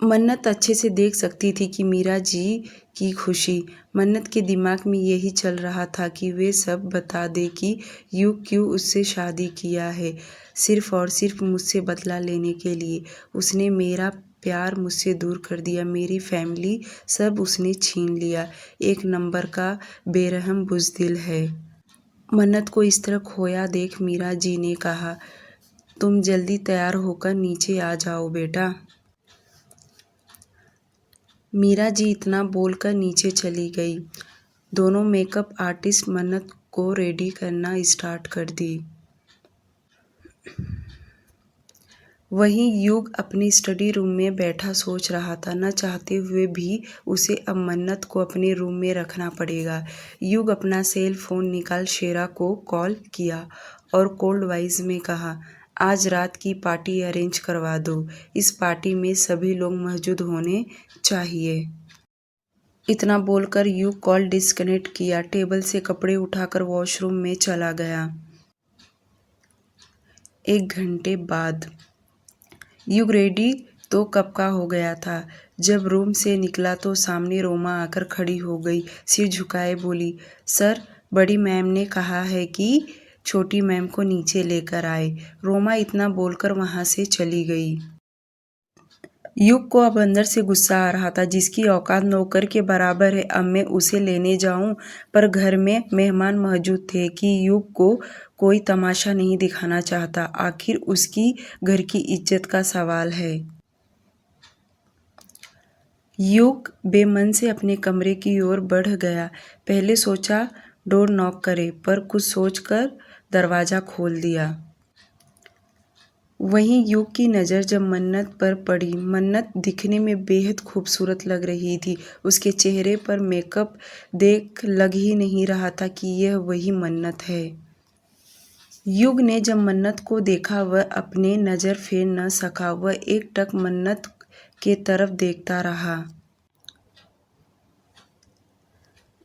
मन्नत अच्छे से देख सकती थी कि मीरा जी की खुशी। मन्नत के दिमाग में यही चल रहा था कि वे सब बता दे कि युग क्यों उससे शादी किया है, सिर्फ और सिर्फ मुझसे बदला लेने के लिए। उसने मेरा प्यार मुझसे दूर कर दिया, मेरी फैमिली सब उसने छीन लिया। एक नंबर का बेरहम बुज़दिल है। मन्नत को इस तरह खोया देख मीरा जी ने कहा, तुम जल्दी तैयार होकर नीचे आ जाओ बेटा। मीरा जी इतना बोलकर नीचे चली गई। दोनों मेकअप आर्टिस्ट मन्नत को रेडी करना स्टार्ट कर दी। वहीं युग अपने स्टडी रूम में बैठा सोच रहा था, न चाहते हुए भी उसे अब मन्नत को अपने रूम में रखना पड़ेगा। युग अपना सेल फोन निकाल शेरा को कॉल किया और कोल्ड वॉइस में कहा, आज रात की पार्टी अरेंज करवा दो। इस पार्टी में सभी लोग मौजूद होने चाहिए। इतना बोलकर युग कॉल डिस्कनेक्ट किया, टेबल से कपड़े उठाकर वॉशरूम में चला गया। 1 घंटे बाद युग रेडी तो कब का हो गया था। जब रूम से निकला तो सामने रोमा आकर खड़ी हो गई, सिर झुकाए बोली, सर, बड़ी मैम ने कहा है कि छोटी मैम को नीचे लेकर आए। रोमा इतना बोलकर वहां से चली गई। युग को अब अंदर से गुस्सा आ रहा था, जिसकी औकात नौकर के बराबर है, अब मैं उसे लेने जाऊं। पर घर में मेहमान मौजूद थे कि युग को कोई तमाशा नहीं दिखाना चाहता, आखिर उसकी घर की इज्जत का सवाल है। युग बेमन से अपने कमरे की ओर बढ़ गया। पहले सोचा डोर नॉक करे, पर कुछ सोचकर दरवाजा खोल दिया। वहीं युग की नज़र जब मन्नत पर पड़ी। मन्नत दिखने में बेहद खूबसूरत लग रही थी। उसके चेहरे पर मेकअप देख लग ही नहीं रहा था कि यह वही मन्नत है। युग ने जब मन्नत को देखा वह अपने नज़र फेर न सका। वह एकटक मन्नत के तरफ देखता रहा।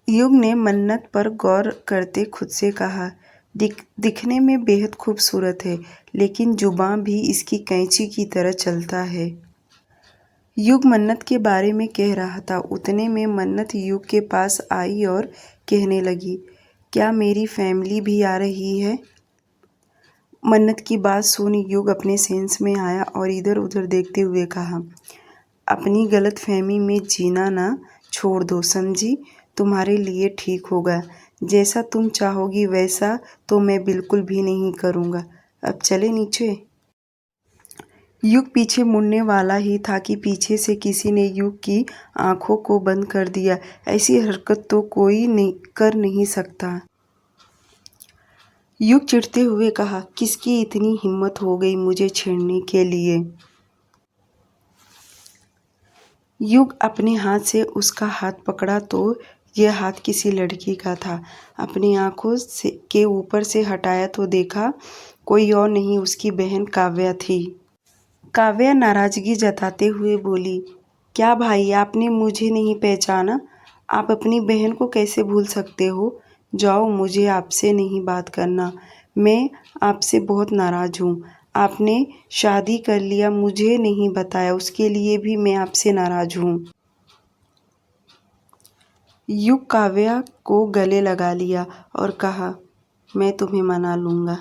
युग ने मन्नत पर गौर करते खुद से कहा, दिखने में बेहद खूबसूरत है, लेकिन जुबान भी इसकी कैंची की तरह चलता है। युग मन्नत के बारे में कह रहा था, उतने में मन्नत युग के पास आई और कहने लगी, क्या मेरी फैमिली भी आ रही है? मन्नत की बात सुन युग अपने सेंस में आया और इधर उधर देखते हुए कहा, अपनी गलतफहमी में जीना ना छोड़ दो, समझी? तुम्हारे लिए ठीक होगा। जैसा तुम चाहोगी वैसा तो मैं बिल्कुल भी नहीं करूँगा। अब चले नीचे। युग पीछे मुड़ने वाला ही था कि पीछे से किसी ने युग की आंखों को बंद कर दिया। ऐसी हरकत तो कोई कर नहीं सकता। युग चिढ़ते हुए कहा, किसकी इतनी हिम्मत हो गई मुझे छेड़ने के लिए? युग अपने हाथ से उसका हाथ पकड़ा तो यह हाथ किसी लड़की का था। अपनी आंखों के ऊपर से हटाया तो देखा कोई और नहीं, उसकी बहन काव्या थी। काव्या नाराजगी जताते हुए बोली, क्या भाई, आपने मुझे नहीं पहचाना? आप अपनी बहन को कैसे भूल सकते हो? जाओ, मुझे आपसे नहीं बात करना। मैं आपसे बहुत नाराज़ हूँ। आपने शादी कर लिया, मुझे नहीं बताया, उसके लिए भी मैं आपसे नाराज़ हूँ। युग काव्या को गले लगा लिया और कहा, मैं तुम्हें मना लूँगा।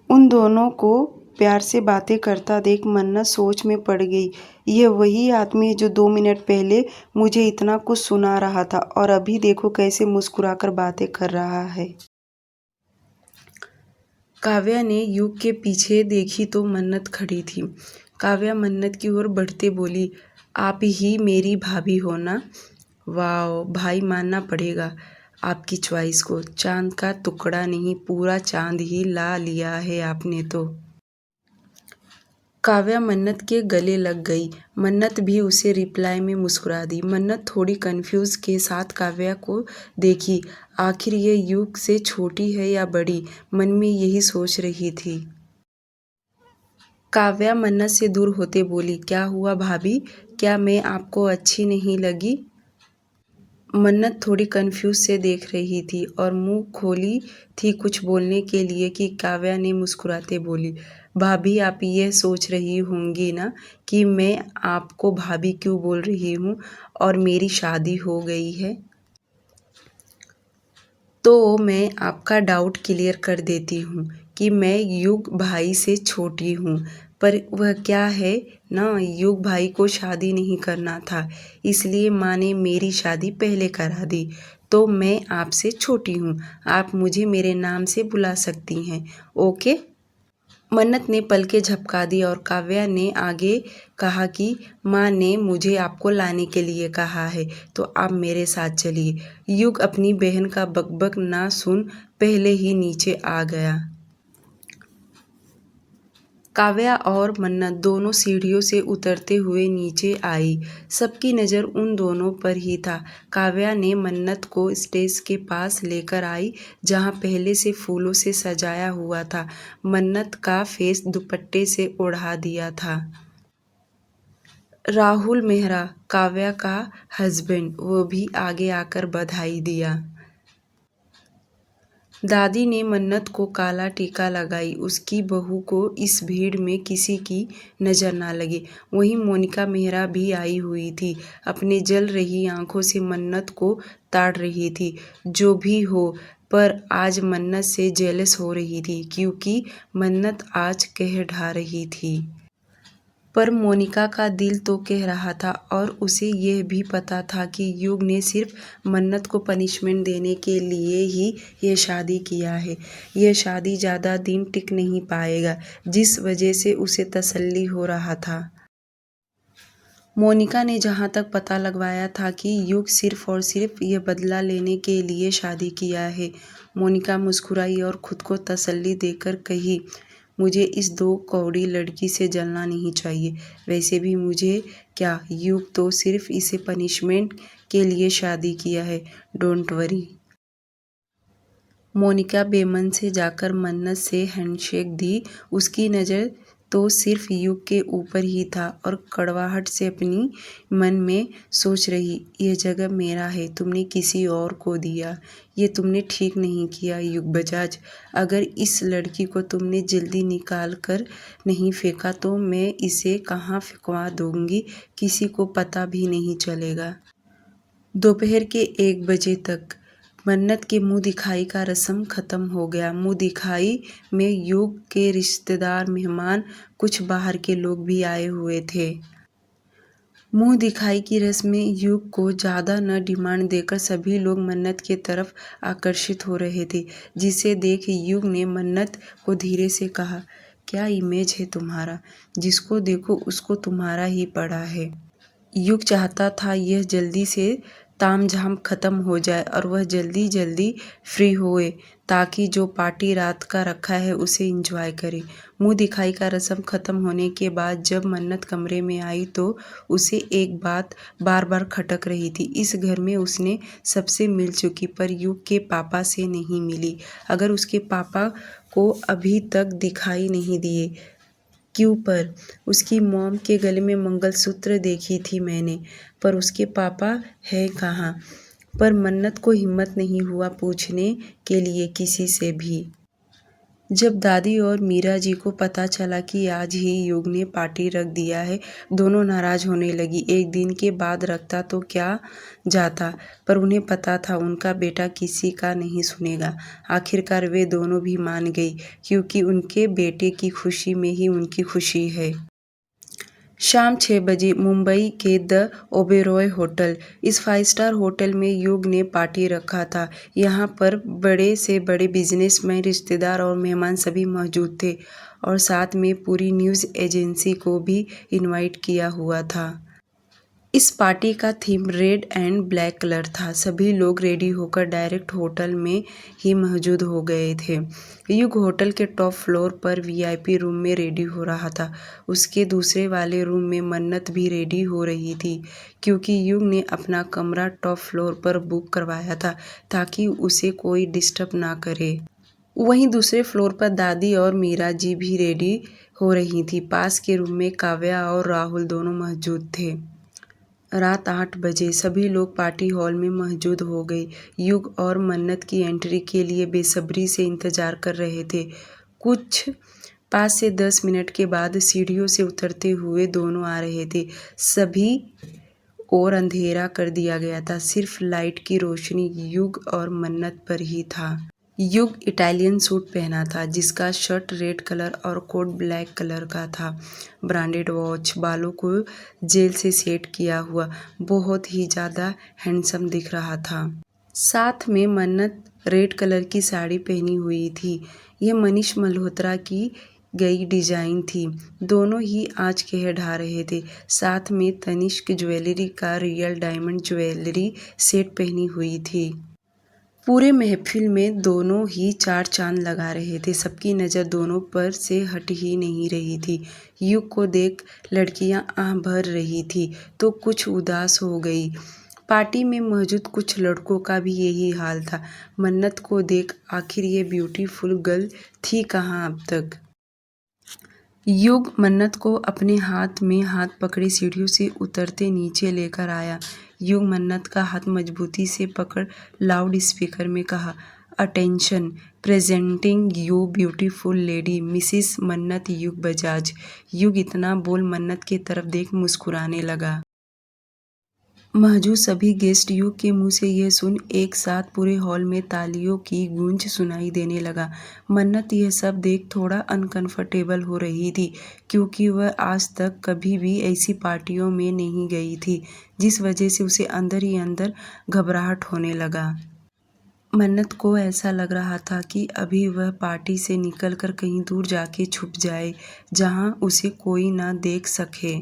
उन दोनों को प्यार से बातें करता देख मन्नत सोच में पड़ गई। यह वही आदमी है जो 2 मिनट पहले मुझे इतना कुछ सुना रहा था और अभी देखो कैसे मुस्कुराकर बातें कर रहा है। काव्या ने युग के पीछे देखी तो मन्नत खड़ी थी। काव्या मन्नत की ओर बढ़ते बोली, आप ही मेरी भाभी हो ना? वाह भाई, मानना पड़ेगा आपकी चॉइस को। चांद का टुकड़ा नहीं, पूरा चांद ही ला लिया है आपने तो। काव्या मन्नत के गले लग गई। मन्नत भी उसे रिप्लाई में मुस्कुरा दी। मन्नत थोड़ी कंफ्यूज के साथ काव्या को देखी, आखिर ये युग से छोटी है या बड़ी, मन में यही सोच रही थी। काव्या मन्नत से दूर होते बोली, क्या हुआ भाभी, क्या मैं आपको अच्छी नहीं लगी? मन्नत थोड़ी कंफ्यूज से देख रही थी और मुंह खोली थी कुछ बोलने के लिए कि काव्या ने मुस्कुराते बोली, भाभी आप ये सोच रही होंगी ना कि मैं आपको भाभी क्यों बोल रही हूँ और मेरी शादी हो गई है। तो मैं आपका डाउट क्लियर कर देती हूँ कि मैं युग भाई से छोटी हूँ, पर वह क्या है ना, युग भाई को शादी नहीं करना था, इसलिए माँ ने मेरी शादी पहले करा दी। तो मैं आपसे छोटी हूँ, आप मुझे मेरे नाम से बुला सकती हैं, ओके। मन्नत ने पलकें झपका दी और काव्या ने आगे कहा कि माँ ने मुझे आपको लाने के लिए कहा है, तो आप मेरे साथ चलिए। युग अपनी बहन का बकबक ना सुन पहले ही नीचे आ गया। काव्या और मन्नत दोनों सीढ़ियों से उतरते हुए नीचे आई। सबकी नज़र उन दोनों पर ही था। काव्या ने मन्नत को स्टेज के पास लेकर आई जहाँ पहले से फूलों से सजाया हुआ था। मन्नत का फेस दुपट्टे से ओढ़ा दिया था। राहुल मेहरा, काव्या का हस्बैंड, वो भी आगे आकर बधाई दिया। दादी ने मन्नत को काला टीका लगाई, उसकी बहू को इस भीड़ में किसी की नज़र ना लगे। वहीं मोनिका मेहरा भी आई हुई थी, अपने जल रही आंखों से मन्नत को ताड़ रही थी। जो भी हो, पर आज मन्नत से जेलस हो रही थी क्योंकि मन्नत आज कह ढा रही थी। पर मोनिका का दिल तो कह रहा था और उसे यह भी पता था कि युग ने सिर्फ मन्नत को पनिशमेंट देने के लिए ही यह शादी किया है। यह शादी ज़्यादा दिन टिक नहीं पाएगा, जिस वजह से उसे तसल्ली हो रहा था। मोनिका ने जहाँ तक पता लगवाया था कि युग सिर्फ और सिर्फ यह बदला लेने के लिए शादी किया है। मोनिका मुस्कुराई और खुद को तसल्ली देकर कही, मुझे इस दो कौड़ी लड़की से जलना नहीं चाहिए। वैसे भी मुझे क्या, युग तो सिर्फ इसे पनिशमेंट के लिए शादी किया है, डोंट वरी। मोनिका बेमन से जाकर मन्नत से हैंडशेक दी। उसकी नज़र तो सिर्फ युग के ऊपर ही था और कड़वाहट से अपनी मन में सोच रही, यह जगह मेरा है, तुमने किसी और को दिया, ये तुमने ठीक नहीं किया युग बजाज। अगर इस लड़की को तुमने जल्दी निकाल कर नहीं फेंका तो मैं इसे कहाँ फेंकवा दूंगी, किसी को पता भी नहीं चलेगा। दोपहर के 1 बजे तक मन्नत के मुंह दिखाई का रस्म खत्म हो गया। मुंह दिखाई में युग के रिश्तेदार, मेहमान, कुछ बाहर के लोग भी आए हुए थे। मुंह दिखाई की रस्म में युग को ज़्यादा न डिमांड देकर सभी लोग मन्नत की तरफ आकर्षित हो रहे थे, जिसे देख युग ने मन्नत को धीरे से कहा, क्या इमेज है तुम्हारा, जिसको देखो उसको तुम्हारा ही पड़ा है। युग चाहता था यह जल्दी से तामझाम खत्म हो जाए और वह जल्दी जल्दी फ्री होए, ताकि जो पार्टी रात का रखा है उसे एंजॉय करे। मुंह दिखाई का रस्म खत्म होने के बाद जब मन्नत कमरे में आई तो उसे एक बात बार बार खटक रही थी। इस घर में उसने सबसे मिल चुकी, पर युग के पापा से नहीं मिली। अगर उसके पापा को अभी तक दिखाई नहीं दिए क्यों, पर उसकी मॉम के गले में मंगलसूत्र देखी थी मैंने, पर उसके पापा है कहाँ। पर मन्नत को हिम्मत नहीं हुआ पूछने के लिए किसी से भी। जब दादी और मीरा जी को पता चला कि आज ही युग ने पार्टी रख दिया है, दोनों नाराज होने लगी। एक दिन के बाद रखता तो क्या जाता, पर उन्हें पता था उनका बेटा किसी का नहीं सुनेगा। आखिरकार वे दोनों भी मान गई, क्योंकि उनके बेटे की खुशी में ही उनकी खुशी है। शाम 6 बजे मुंबई के द ओबेरॉय होटल। इस 5 स्टार होटल में युग ने पार्टी रखा था। यहाँ पर बड़े से बड़े बिजनेसमैन, रिश्तेदार और मेहमान सभी मौजूद थे और साथ में पूरी न्यूज़ एजेंसी को भी इनवाइट किया हुआ था। इस पार्टी का theme red and black colour था। सभी लोग रेडी होकर डायरेक्ट होटल में ही मौजूद हो गए थे। युग होटल के टॉप फ्लोर पर वीआईपी रूम में रेडी हो रहा था। उसके दूसरे वाले रूम में मन्नत भी रेडी हो रही थी, क्योंकि युग ने अपना कमरा टॉप फ्लोर पर बुक करवाया था ताकि उसे कोई डिस्टर्ब ना करे। वहीं दूसरे फ्लोर पर दादी और मीरा जी भी रेडी हो रही थी। पास के रूम में काव्या और राहुल दोनों मौजूद थे। रात 8 बजे सभी लोग पार्टी हॉल में मौजूद हो गए। युग और मन्नत की एंट्री के लिए बेसब्री से इंतजार कर रहे थे। कुछ 5 से 10 मिनट के बाद सीढ़ियों से उतरते हुए दोनों आ रहे थे। सभी और अंधेरा कर दिया गया था, सिर्फ लाइट की रोशनी युग और मन्नत पर ही था। युग इटालियन सूट पहना था, जिसका शर्ट रेड कलर और कोट ब्लैक कलर का था। ब्रांडेड वॉच, बालों को जेल से सेट किया हुआ, बहुत ही ज़्यादा हैंडसम दिख रहा था। साथ में मन्नत रेड कलर की साड़ी पहनी हुई थी। यह मनीष मल्होत्रा की गई डिजाइन थी। दोनों ही आज कह ढा रहे थे। साथ में तनिष्क ज्वेलरी का रियल डायमंड ज्वेलरी सेट पहनी हुई थी। पूरे महफिल में दोनों ही चार चांद लगा रहे थे। सबकी नज़र दोनों पर से हट ही नहीं रही थी। युग को देख लड़कियां आह भर रही थी तो कुछ उदास हो गई। पार्टी में मौजूद कुछ लड़कों का भी यही हाल था। मन्नत को देख आखिर ये ब्यूटीफुल गर्ल थी कहाँ अब तक। युग मन्नत को अपने हाथ में हाथ पकड़े सीढ़ियों से उतरते नीचे लेकर आया। युग मन्नत का हाथ मजबूती से पकड़ लाउड स्पीकर में कहा, attention, presenting you beautiful lady Mrs मन्नत युग बजाज। युग इतना बोल मन्नत की तरफ देख मुस्कुराने लगा। मौजूद सभी गेस्ट युग के मुंह से यह सुन एक साथ पूरे हॉल में तालियों की गूंज सुनाई देने लगा। मन्नत यह सब देख थोड़ा अनकंफर्टेबल हो रही थी, क्योंकि वह आज तक कभी भी ऐसी पार्टियों में नहीं गई थी, जिस वजह से उसे अंदर ही अंदर घबराहट होने लगा। मन्नत को ऐसा लग रहा था कि अभी वह पार्टी से निकलकर कहीं दूर जाके छुप जाए, जहां उसे कोई ना देख सके।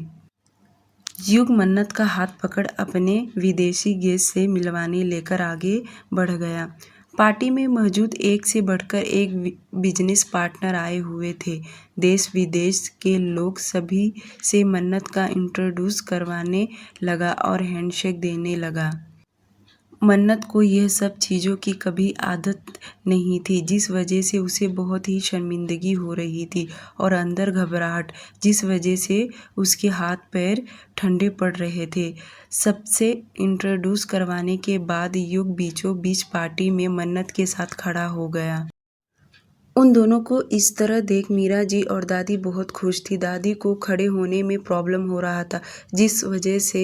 युग मन्नत का हाथ पकड़ अपने विदेशी गेस्ट से मिलवाने लेकर आगे बढ़ गया। पार्टी में मौजूद एक से बढ़कर एक बिजनेस पार्टनर आए हुए थे। देश विदेश के लोग सभी से मन्नत का इंट्रोड्यूस करवाने लगा और हैंडशेक देने लगा। मन्नत को यह सब चीज़ों की कभी आदत नहीं थी, जिस वजह से उसे बहुत ही शर्मिंदगी हो रही थी और अंदर घबराहट, जिस वजह से उसके हाथ पैर ठंडे पड़ रहे थे। सबसे इंट्रोड्यूस करवाने के बाद युग बीचों बीच पार्टी में मन्नत के साथ खड़ा हो गया। उन दोनों को इस तरह देख मीरा जी और दादी बहुत खुश थी। दादी को खड़े होने में प्रॉब्लम हो रहा था, जिस वजह से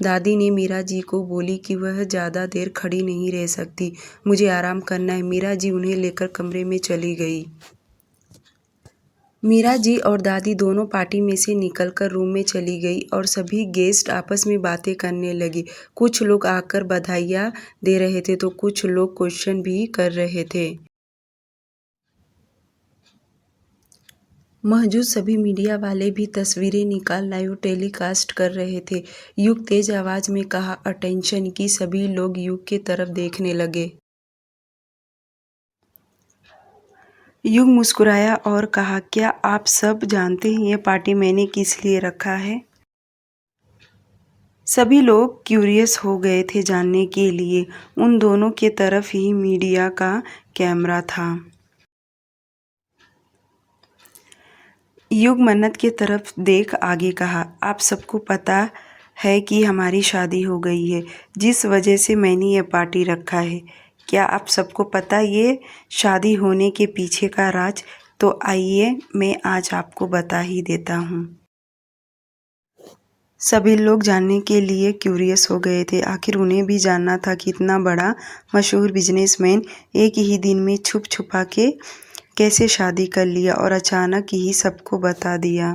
दादी ने मीरा जी को बोली कि वह ज़्यादा देर खड़ी नहीं रह सकती, मुझे आराम करना है। मीरा जी उन्हें लेकर कमरे में चली गई। मीरा जी और दादी दोनों पार्टी में से निकलकर रूम में चली गई और सभी गेस्ट आपस में बातें करने लगे। कुछ लोग आकर बधाइयाँ दे रहे थे तो कुछ लोग क्वेश्चन भी कर रहे थे। मौजूद सभी मीडिया वाले भी तस्वीरें निकाल लाइव टेलीकास्ट कर रहे थे। युग तेज आवाज में कहा, अटेंशन, की सभी लोग युग की तरफ देखने लगे। युग मुस्कुराया और कहा, क्या आप सब जानते हैं ये पार्टी मैंने किस लिए रखा है? सभी लोग क्यूरियस हो गए थे जानने के लिए। उन दोनों के तरफ ही मीडिया का कैमरा था। युग मन्नत की तरफ देख आगे कहा, आप सबको पता है कि हमारी शादी हो गई है, जिस वजह से मैंने ये पार्टी रखा है। क्या आप सबको पता ये शादी होने के पीछे का राज? तो आइए मैं आज आपको बता ही देता हूँ। सभी लोग जानने के लिए क्यूरियस हो गए थे। आखिर उन्हें भी जानना था कि इतना बड़ा मशहूर बिजनेसमैन एक ही दिन में छुप छुपा के कैसे शादी कर लिया और अचानक ही सबको बता दिया।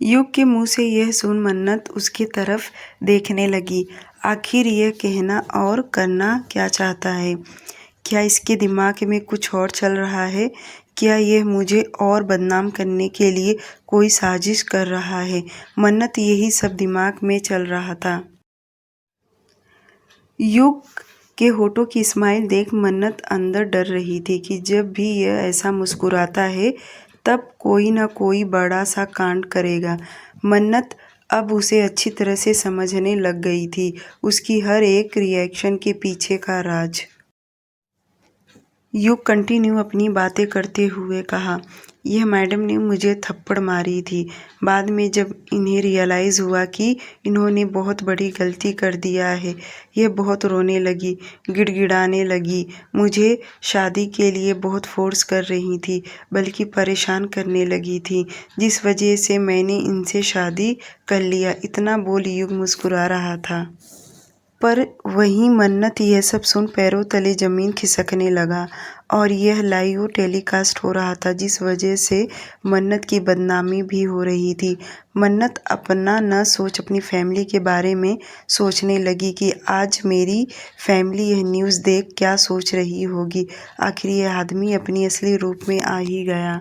युग के मुंह से यह सुन मन्नत उसकी तरफ देखने लगी। आखिर यह कहना और करना क्या चाहता है? क्या इसके दिमाग में कुछ और चल रहा है? क्या यह मुझे और बदनाम करने के लिए कोई साजिश कर रहा है? मन्नत यही सब दिमाग में चल रहा था। युग के होठों की स्माइल देख मन्नत अंदर डर रही थी कि जब भी यह ऐसा मुस्कुराता है तब कोई न कोई बड़ा सा कांड करेगा। मन्नत अब उसे अच्छी तरह से समझने लग गई थी, उसकी हर एक रिएक्शन के पीछे का राज। युग कंटिन्यू अपनी बातें करते हुए कहा, यह मैडम ने मुझे थप्पड़ मारी थी। बाद में जब इन्हें रियलाइज़ हुआ कि इन्होंने बहुत बड़ी गलती कर दिया है, यह बहुत रोने लगी, गिड़गिड़ाने लगी। मुझे शादी के लिए बहुत फोर्स कर रही थी, बल्कि परेशान करने लगी थी, जिस वजह से मैंने इनसे शादी कर लिया। इतना बोल युग मुस्कुरा रहा था। पर वहीं मन्नत यह सब सुन पैरों तले ज़मीन खिसकने लगा और यह लाइव टेलीकास्ट हो रहा था, जिस वजह से मन्नत की बदनामी भी हो रही थी। मन्नत अपना न सोच अपनी फैमिली के बारे में सोचने लगी कि आज मेरी फैमिली यह न्यूज़ देख क्या सोच रही होगी। आखिर यह आदमी अपनी असली रूप में आ ही गया।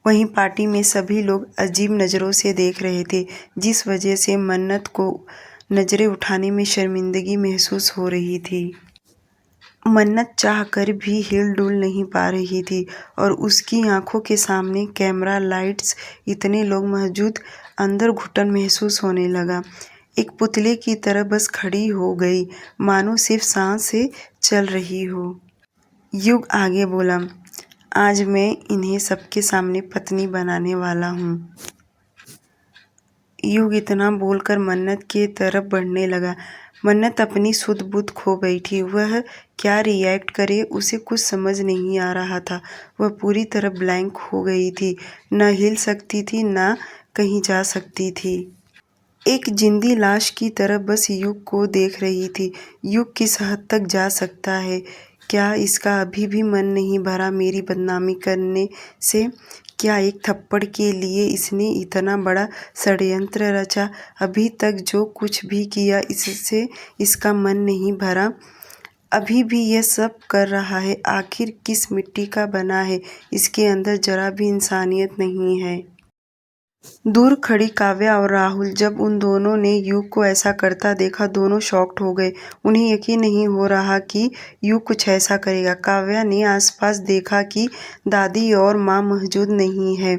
वहीं पार्टी में सभी लोग अजीब नज़रों से देख रहे थे, जिस वजह से मन्नत को नज़रें उठाने में शर्मिंदगी महसूस हो रही थी। मन्नत चाहकर भी हिल डुल नहीं पा रही थी और उसकी आंखों के सामने कैमरा, लाइट्स, इतने लोग मौजूद, अंदर घुटन महसूस होने लगा। एक पुतले की तरह बस खड़ी हो गई, मानो सिर्फ सांस से चल रही हो। युग आगे बोला, आज मैं इन्हें सबके सामने पत्नी बनाने वाला हूँ। युग इतना बोलकर मन्नत की तरफ बढ़ने लगा। मन्नत अपनी सुध बुध खो बैठी। वह क्या रिएक्ट करे, उसे कुछ समझ नहीं आ रहा था। वह पूरी तरह ब्लैंक हो गई थी, न हिल सकती थी, न कहीं जा सकती थी। एक जिंदी लाश की तरह बस युग को देख रही थी। युग किस हद तक जा सकता है? क्या इसका अभी भी मन नहीं भरा मेरी बदनामी करने से? क्या एक थप्पड़ के लिए इसने इतना बड़ा षड्यंत्र रचा? अभी तक जो कुछ भी किया, इससे इसका मन नहीं भरा। अभी भी यह सब कर रहा है। आखिर किस मिट्टी का बना है? इसके अंदर जरा भी इंसानियत नहीं है। दूर खड़ी काव्या और राहुल जब उन दोनों ने युग को ऐसा करता देखा, दोनों शॉक्ड हो गए। उन्हें यकीन नहीं हो रहा कि युग कुछ ऐसा करेगा। काव्या ने आसपास देखा कि दादी और माँ मौजूद नहीं है।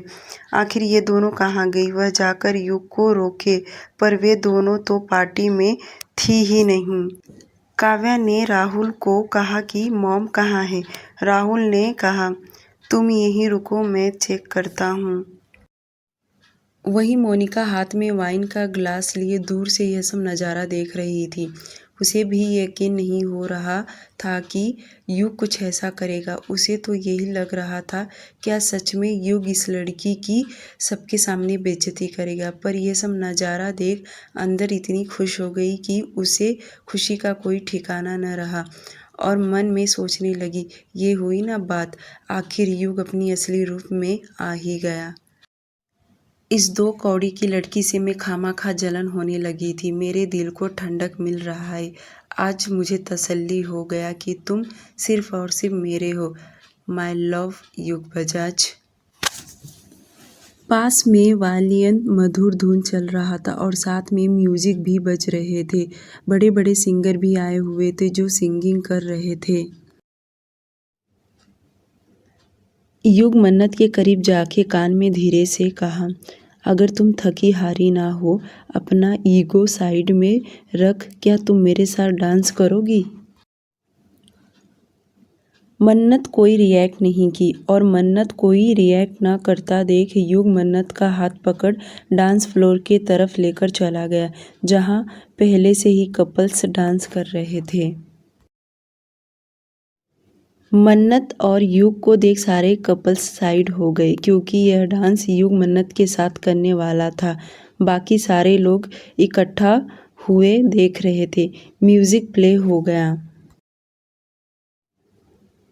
आखिर ये दोनों कहाँ गई? वह जाकर युग को रोके, पर वे दोनों तो पार्टी में थी ही नहीं। काव्या ने राहुल को कहा कि मॉम कहाँ है? राहुल ने कहा, तुम यहीं रुको, मैं चेक करता हूँ। वहीं मोनिका हाथ में वाइन का ग्लास लिए दूर से यह सब नज़ारा देख रही थी। उसे भी यकीन नहीं हो रहा था कि युग कुछ ऐसा करेगा। उसे तो यही लग रहा था, क्या सच में युग इस लड़की की सबके सामने बेइज्जती करेगा? पर यह सब नज़ारा देख अंदर इतनी खुश हो गई कि उसे खुशी का कोई ठिकाना न रहा और मन में सोचने लगी, ये हुई ना बात, आखिर युग अपनी असली रूप में आ ही गया। इस दो कौड़ी की लड़की से मैं खामखा जलन होने लगी थी। मेरे दिल को ठंडक मिल रहा है। आज मुझे तसल्ली हो गया कि तुम सिर्फ और सिर्फ मेरे हो। माय लव युग बजाज। पास में वालियन मधुर धुन चल रहा था और साथ में म्यूजिक भी बज रहे थे। बड़े बड़े सिंगर भी आए हुए थे जो सिंगिंग कर रहे थे। युग मन्नत के करीब जाके कान में धीरे से कहा, अगर तुम थकी हारी ना हो, अपना ईगो साइड में रख, क्या तुम मेरे साथ डांस करोगी? मन्नत कोई रिएक्ट नहीं की और मन्नत कोई रिएक्ट ना करता देख युग मन्नत का हाथ पकड़ डांस फ्लोर के तरफ लेकर चला गया, जहां पहले से ही कपल्स डांस कर रहे थे। मन्नत और युग को देख सारे कपल्स साइड हो गए, क्योंकि यह डांस युग मन्नत के साथ करने वाला था। बाकी सारे लोग इकट्ठा हुए देख रहे थे। म्यूजिक प्ले हो गया।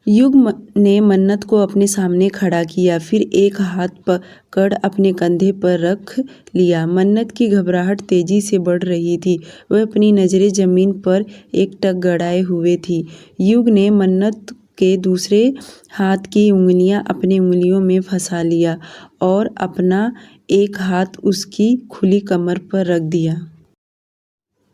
युग ने मन्नत को अपने सामने खड़ा किया, फिर एक हाथ पकड़ अपने कंधे पर रख लिया। मन्नत की घबराहट तेजी से बढ़ रही थी। वह अपनी नज़रें जमीन पर एकटक गड़ाए हुए थी। युग ने मन्नत के दूसरे हाथ की उंगलियां अपनी उंगलियों में फंसा लिया और अपना एक हाथ उसकी खुली कमर पर रख दिया।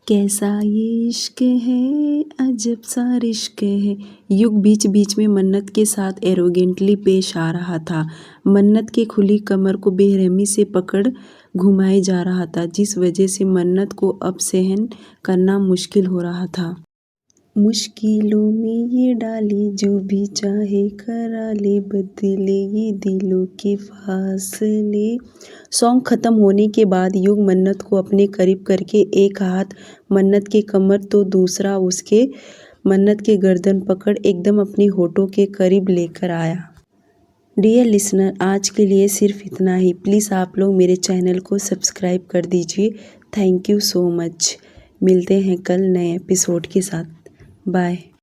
कैसा ये इश्क है, अजब सा रिश्क है। युग बीच बीच में मन्नत के साथ एरोगेंटली पेश आ रहा था। मन्नत के खुली कमर को बेरहमी से पकड़ घुमाए जा रहा था, जिस वजह से मन्नत को अब सहन करना मुश्किल हो रहा था। मुश्किलों में ये डाले जो भी चाहे करा ले, बदले ये दिलों के फासले। सॉन्ग ख़त्म होने के बाद युग मन्नत को अपने करीब करके एक हाथ मन्नत के कमर तो दूसरा उसके मन्नत के गर्दन पकड़ एकदम अपनी होठों के करीब लेकर आया। डियर लिसनर, आज के लिए सिर्फ इतना ही। प्लीज़ आप लोग मेरे चैनल को सब्सक्राइब कर दीजिए। Thank you so much. मिलते हैं कल नए एपिसोड के साथ। बाय।